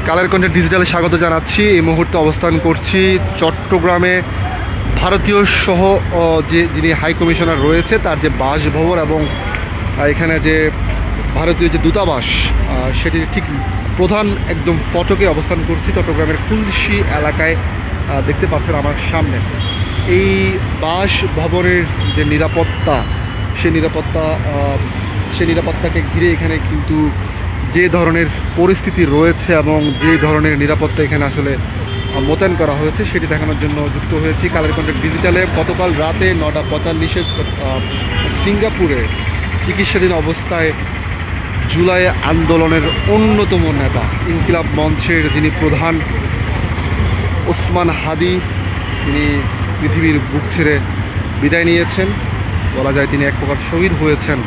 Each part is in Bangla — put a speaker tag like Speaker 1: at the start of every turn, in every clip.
Speaker 1: কালের কণ্ঠে ডিজিটালে স্বাগত জানাচ্ছি। এই মুহূর্তে অবস্থান করছি চট্টগ্রামে ভারতীয় সহ যিনি হাই কমিশনার রয়েছে তার যে বাসভবন এবং এখানে যে ভারতীয় যে দূতাবাস সেটির ঠিক প্রধান একদম ফটকে অবস্থান করছি। চট্টগ্রামের খুলশী এলাকায় দেখতে পাচ্ছেন আমার সামনে এই বাসভবনের যে নিরাপত্তা, সেই নিরাপত্তাকে ঘিরে এখানে কিন্তু যে ধরনের পরিস্থিতি রয়েছে এবং যে ধরনের নিরাপত্তা এখানে আসলে মোতায়েন করা হয়েছে সেটি দেখানোর জন্য যুক্ত হয়েছি কালের কন্টেন্ট ডিজিটালে। গতকাল রাতে 9:45 সিঙ্গাপুরে চিকিৎসাধীন অবস্থায় জুলাই আন্দোলনের অন্যতম নেতা ইনকিলাব মঞ্চের যিনি প্রধান ওসমান হাদি, তিনি পৃথিবীর বুক ছেড়ে বিদায় নিয়েছেন। বলা যায় তিনি এক প্রকার শহীদ হয়েছেন।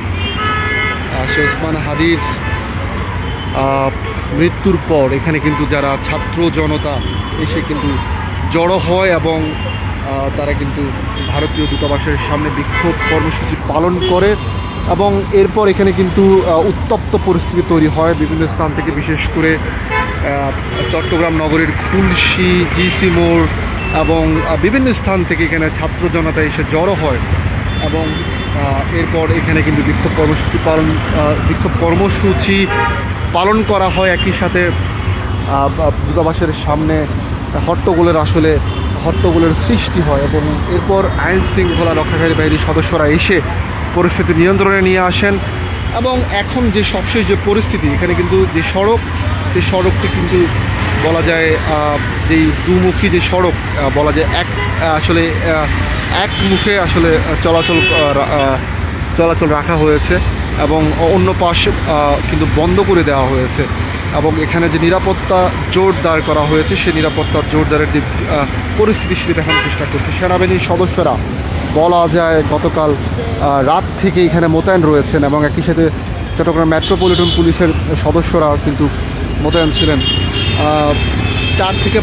Speaker 1: সে ওসমান হাদির মৃত্যুর পর এখানে কিন্তু যারা ছাত্র জনতা এসে কিন্তু জড়ো হয় এবং তারা কিন্তু ভারতীয় দূতাবাসের সামনে বিক্ষোভ কর্মসূচি পালন করে এবং এরপর এখানে কিন্তু উত্তপ্ত পরিস্থিতি তৈরি হয় বিভিন্ন স্থান থেকে, বিশেষ করে চট্টগ্রাম নগরীর খুলশী, জিসি মোড় এবং বিভিন্ন স্থান থেকে এখানে ছাত্র জনতা এসে জড়ো হয় এবং এরপর এখানে কিন্তু বিক্ষোভ কর্মসূচি পালন করা হয়। একই সাথে দূতাবাসের সামনে হট্টগোলের সৃষ্টি হয় এবং এরপর আইন শৃঙ্খলা রক্ষাকারী বাহিনীর সদস্যরা এসে পরিস্থিতি নিয়ন্ত্রণে নিয়ে আসেন এবং এখন যে সবশেষ যে পরিস্থিতি এখানে কিন্তু যে সেই সড়কটি কিন্তু বলা যায় যেই দুমুখী যে সড়ক বলা যায় এক মুখে আসলে চলাচল রাখা হয়েছে এবং অন্য পাশে কিন্তু বন্ধ করে দেওয়া হয়েছে এবং এখানে যে নিরাপত্তা জোরদার করা হয়েছে সেই নিরাপত্তা জোরদারের যে পরিস্থিতি সেটি দেখানোর চেষ্টা করছে। সেনাবাহিনীর সদস্যরা বলা যায় গতকাল রাত থেকে এখানে মোতায়েন রয়েছেন এবং একই সাথে চট্টগ্রাম মেট্রোপলিটন পুলিশের সদস্যরা কিন্তু মোতায়েন ছিলেন। 4 থেকে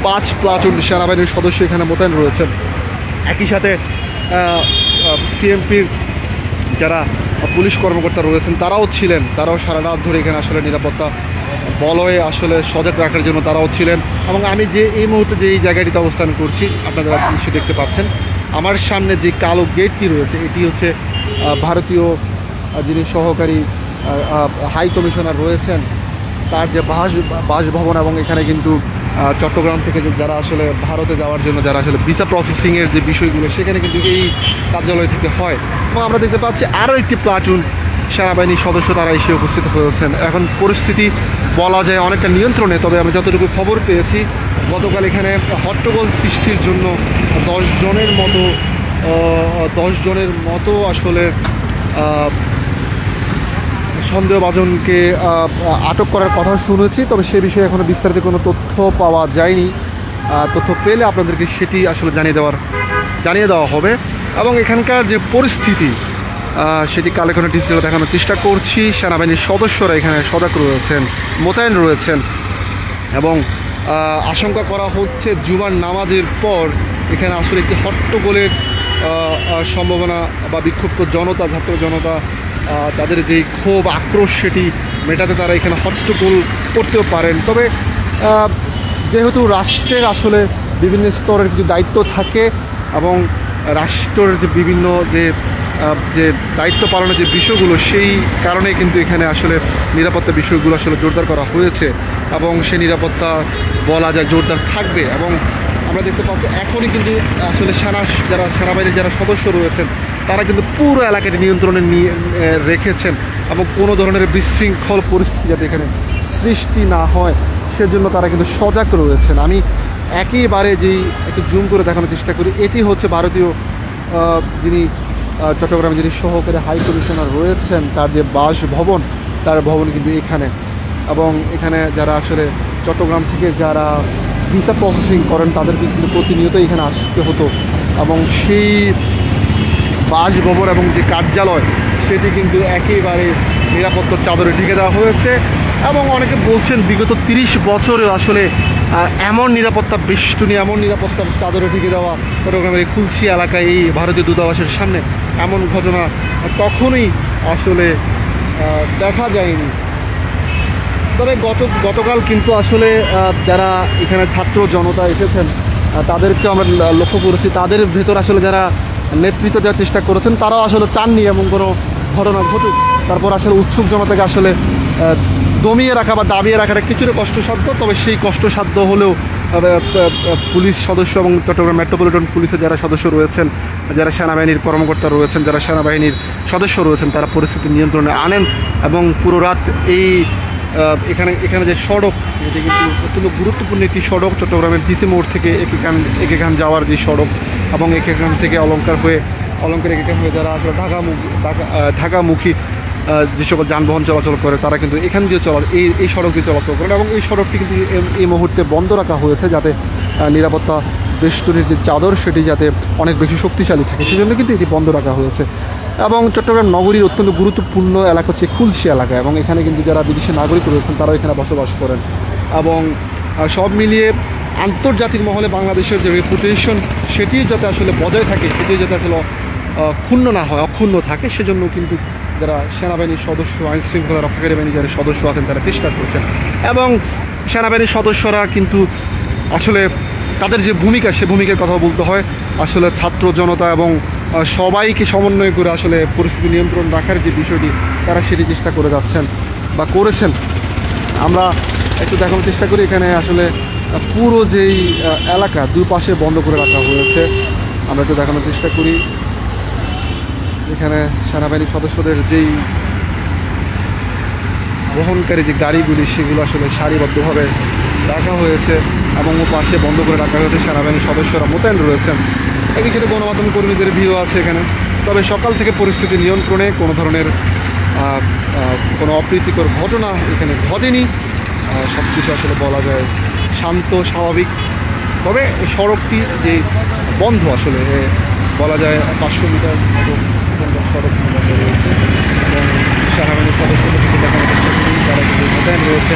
Speaker 1: 5 প্লাটুন সেনাবাহিনীর সদস্য এখানে মোতায়েন রয়েছেন। একই সাথে সিএমপির যারা পুলিশ কর্মকর্তা রয়েছেন তারাও সারা রাত ধরে এখানে আসলে নিরাপত্তা বলয়ে আসলে সজাগ রাখার জন্য তারাও ছিলেন এবং আমি যে এই মুহূর্তে যে এই জায়গাটিতে অবস্থান করছি আপনারা নিশ্চয়ই দেখতে পাচ্ছেন আমার সামনে যে কালো গেটটি রয়েছে এটি হচ্ছে ভারতীয় যিনি সহকারী হাই কমিশনার রয়েছেন তার যে বাসভবন এবং এখানে কিন্তু চট্টগ্রাম থেকে যারা আসলে ভারতে যাওয়ার জন্য যারা আসলে ভিসা প্রসেসিংয়ের যে বিষয়গুলো সেখানে কিন্তু এই কার্যালয় থেকে হয় এবং আমরা দেখতে পাচ্ছি আরও একটি প্লাটুন সেনাবাহিনীর সদস্য তারা এসে উপস্থিত হয়েছেন। এখন পরিস্থিতি বলা যায় অনেকটা নিয়ন্ত্রণে, তবে আমি যতটুকু খবর পেয়েছি গতকাল এখানে হট্টগোল সৃষ্টির জন্য 10 জনের মতো আসলে সন্দেহভাজনকে আটক করার কথা শুনেছি, তবে সে বিষয়ে এখনও বিস্তারিত কোনো তথ্য পাওয়া যায়নি। তথ্য পেলে আপনাদেরকে সেটি আসলে জানিয়ে দেওয়া হবে এবং এখানকার যে পরিস্থিতি সেটি কালে কোনো ডিজিটালে দেখানোর চেষ্টা করছি। সেনাবাহিনীর সদস্যরা এখানে সজাগ রয়েছেন, মোতায়েন রয়েছেন এবং আশঙ্কা করা হচ্ছে জুমার নামাজের পর এখানে আসলে একটি হট্টগোলের সম্ভাবনা বা বিক্ষুব্ধ ছাত্র জনতা তাদের যে ক্ষোভ আক্রোশ সেটি মেটাতে তারা এখানে হট্টগোল করতেও পারেন। তবে যেহেতু রাষ্ট্রের আসলে বিভিন্ন স্তরের কিছু দায়িত্ব থাকে এবং রাষ্ট্রের যে বিভিন্ন যে দায়িত্ব পালনের যে বিষয়গুলো সেই কারণে কিন্তু এখানে আসলে নিরাপত্তা বিষয়গুলো আসলে জোরদার করা হয়েছে এবং সেই নিরাপত্তা বলা যায় জোরদার থাকবে এবং আমরা দেখতে পাচ্ছি এখনই কিন্তু আসলে সেনাবাহিনীর যারা সদস্য রয়েছেন তারা কিন্তু পুরো এলাকাটি নিয়ন্ত্রণে নিয়ে রেখেছেন এবং কোনো ধরনের বিশৃঙ্খল পরিস্থিতি যাতে এখানে সৃষ্টি না হয় সেজন্য তারা কিন্তু সজাগ রয়েছেন। আমি একেবারে একটু জুম করে দেখানোর চেষ্টা করি, এটি হচ্ছে ভারতীয় যিনি চট্টগ্রামে যিনি সহকারী হাই কমিশনার রয়েছেন তার যে বাসভবন, তার ভবন কিন্তু এখানে এবং এখানে যারা আসলে চট্টগ্রাম থেকে যারা ভিসা প্রসেসিং করেন তাদেরকে কিন্তু প্রতিনিয়ত এখানে আসতে হতো এবং সেই বাসভবন এবং যে কার্যালয় সেটি কিন্তু একেবারে নিরাপত্তার চাদরে ঢেকে দেওয়া হয়েছে এবং অনেকে বলছেন বিগত 30 বছরে আসলে এমন নিরাপত্তা বেষ্টনী, এমন নিরাপত্তার চাদরে ঢেকে দেওয়া চট্টগ্রামের এই খুলশী এলাকায় এই ভারতীয় দূতাবাসের সামনে এমন ঘটনা কখনোই আসলে দেখা যায়নি। তবে গতকাল কিন্তু আসলে যারা এখানে ছাত্র জনতা এসেছেন তাদেরকে আমরা লক্ষ্য করেছি, তাদের ভেতর আসলে যারা নেতৃত্ব দেওয়ার চেষ্টা করেছেন তারাও আসলে চাননি এমন কোনো ঘটনা ঘটুক। তারপর আসলে উৎসুক জনতাকে আসলে দমিয়ে রাখা বা দাবিয়ে রাখাটা কিছুটা কষ্টসাধ্য, তবে সেই কষ্টসাধ্য হলেও পুলিশ সদস্য এবং চট্টগ্রাম মেট্রোপলিটন পুলিশের যারা সদস্য রয়েছেন, যারা সেনাবাহিনীর কর্মকর্তা রয়েছেন, যারা সেনাবাহিনীর সদস্য রয়েছেন, তারা পরিস্থিতি নিয়ন্ত্রণে আনেন এবং পুরো রাত এই এখানে যে সড়ক, এটি কিন্তু অত্যন্ত গুরুত্বপূর্ণ একটি সড়ক, চট্টগ্রামের ডিসি মোড় থেকে একেখান যাওয়ার যে সড়ক এবং একেখান থেকে অলঙ্কার একেখান হয়ে যারা আসলে ঢাকামুখী যে সকল যানবাহন চলাচল করে তারা কিন্তু এখান দিয়ে এই সড়ক দিয়ে চলাচল করেন এবং এই সড়কটি কিন্তু এই মুহূর্তে বন্ধ রাখা হয়েছে যাতে নিরাপত্তা বেষ্টনীর যে চাদর সেটি যাতে অনেক বেশি শক্তিশালী থাকে, সেজন্য কিন্তু এটি বন্ধ রাখা হয়েছে। এবং চট্টগ্রাম নগরীর অত্যন্ত গুরুত্বপূর্ণ এলাকা হচ্ছে খুলশী এলাকা এবং এখানে কিন্তু যারা বিদেশি নাগরিক রয়েছেন তারাও এখানে বসবাস করেন এবং সব মিলিয়ে আন্তর্জাতিক মহলে বাংলাদেশের যে রেপুটেশন সেটি যাতে আসলে বজায় থাকে, সেটি যাতে আসলে ক্ষুণ্ণ না হয়, অক্ষুণ্ণ থাকে, সেজন্য কিন্তু যারা সেনাবাহিনীর সদস্য, আইন শৃঙ্খলা রক্ষাকারী বাহিনী যারা সদস্য আছেন তারা চেষ্টা করছেন এবং সেনাবাহিনীর সদস্যরা কিন্তু আসলে তাদের যে ভূমিকা সে ভূমিকার কথা বলতে হয়, আসলে ছাত্র জনতা এবং সবাইকে সমন্বয় করে আসলে পরিস্থিতি নিয়ন্ত্রণ রাখার যে বিষয়টি তারা সেটি চেষ্টা করে যাচ্ছেন বা করেছেন। আমরা একটু দেখানোর চেষ্টা করি এখানে আসলে পুরো যেই এলাকা দুপাশে বন্ধ করে রাখা হয়েছে, আমরা একটু দেখানোর চেষ্টা করি। এখানে সেনাবাহিনীর সদস্যদের যেই বহনকারী যে গাড়িগুলি সেগুলো আসলে সারিবদ্ধভাবে রাখা হয়েছে এবং পাশে বন্ধ করে রাখা হয়েছে, সেনাবাহিনীর সদস্যরা মোতায়েন রয়েছেন। একই সাথে গণমাধ্যম কর্মীদের ভিড়ও আছে এখানে। তবে সকাল থেকে পরিস্থিতি নিয়ন্ত্রণে কোনো ধরনের কোনো অপ্রীতিকর ঘটনা এখানে ঘটেনি, সব কিছু আসলে বলা যায় শান্ত স্বাভাবিক। তবে সড়কটি যে বন্ধ আসলে বলা যায় 500 মিটার মতো সড়ক বন্ধ রয়েছে এবং সেনাবাহিনীর সদস্যদের কিন্তু দেখানোর চেষ্টা করি তারা কিন্তু মোতায়েন রয়েছে।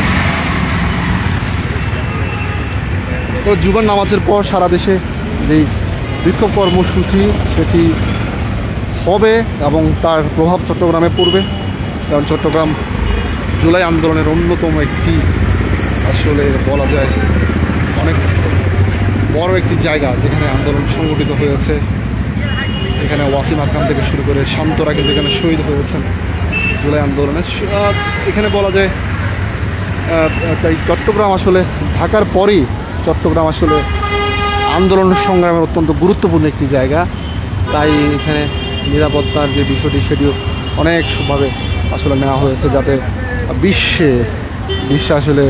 Speaker 1: তো জুমার নামাজের পর সারা দেশে যেই বিক্ষোভ কর্মসূচি সেটি হবে এবং তার প্রভাব চট্টগ্রামে পড়বে, কারণ চট্টগ্রাম জুলাই আন্দোলনের অন্যতম একটি আসলে বলা যায় অনেক বড় একটি জায়গা যেখানে আন্দোলন সংগঠিত হয়েছে। এখানে ওয়াসিম আকরাম থেকে শুরু করে শান্তরা কিন্তু এখানে শহীদ হয়েছেন জুলাই আন্দোলনে। এখানে বলা যায় তাই চট্টগ্রাম আসলে ঢাকার পরেই চট্টগ্রাম আসলে আন্দোলন সংগ্রামের অত্যন্ত গুরুত্বপূর্ণ একটি জায়গা। তাই এখানে নিরাপত্তার যে বিষয়টি সেটিও অনেকভাবে আসলে নেওয়া হয়েছে যাতে বিশ্বে আসলে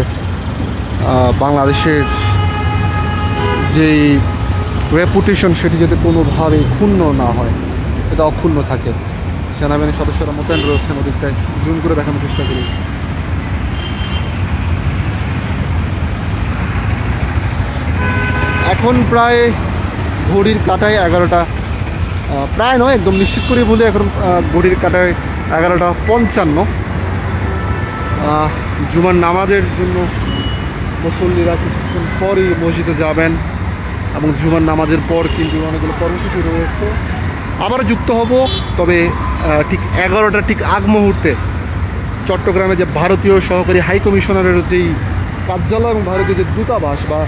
Speaker 1: বাংলাদেশের যেই রেপুটেশন সেটি যাতে কোনোভাবে ক্ষুণ্ণ না হয়, এটা অক্ষুণ্ণ থাকে। সেনাবাহিনীর সদস্যরা মোতায়েন রয়েছেন ওদিকটায়, জুম করে দেখানোর চেষ্টা করি। এখন প্রায় ঘড়ির কাঁটায় 11টা, প্রায় নয় একদম নিশ্চিত করে বলে এখন ঘড়ির কাঁটায় 11:55। জুমার নামাজের জন্য মুসল্লিরা কিছুক্ষণ পরই মসজিদে যাবেন এবং জুমার নামাজের পর কিন্তু অনেকগুলো কর্মসূচি রয়েছে, আবার যুক্ত হব। তবে ঠিক 11টা ঠিক আগ মুহূর্তে চট্টগ্রামে যে ভারতীয় সহকারী হাই কমিশনারের যেই কার্যালয় এবং ভারতীয় যে দূতাবাস বা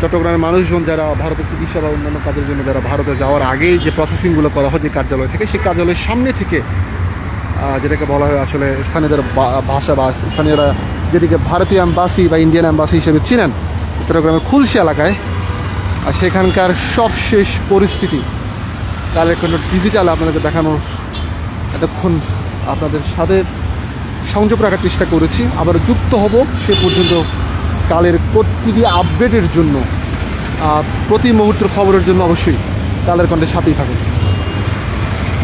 Speaker 1: চট্টগ্রামের মানুষজন যারা ভারতের চিকিৎসা বা অন্যান্য কাজের জন্য যারা ভারতে যাওয়ার আগেই যে প্রসেসিংগুলো করা হয় যে কার্যালয় থেকে, সেই কার্যালয়ের সামনে থেকে যেটাকে বলা হয় আসলে স্থানীয়দের ভাষা বা স্থানীয়রা যেটিকে ভারতীয় অ্যাম্বাসি বা ইন্ডিয়ান অ্যাম্বাসি হিসেবে চিনেন, চট্টগ্রামের খুলশী এলাকায়, আর সেখানকার সবশেষ পরিস্থিতি তার কোনো ডিজিটাল আপনাদেরকে দেখানোর এতক্ষণ আপনাদের সাথে সংযোগ রাখার চেষ্টা করেছি। আবার যুক্ত হব সে পর্যন্ত কালের প্রতিটি আপডেটের জন্য, প্রতি মুহূর্তের খবরের জন্য অবশ্যই কালের কণ্ঠের সাথেই থাকুন।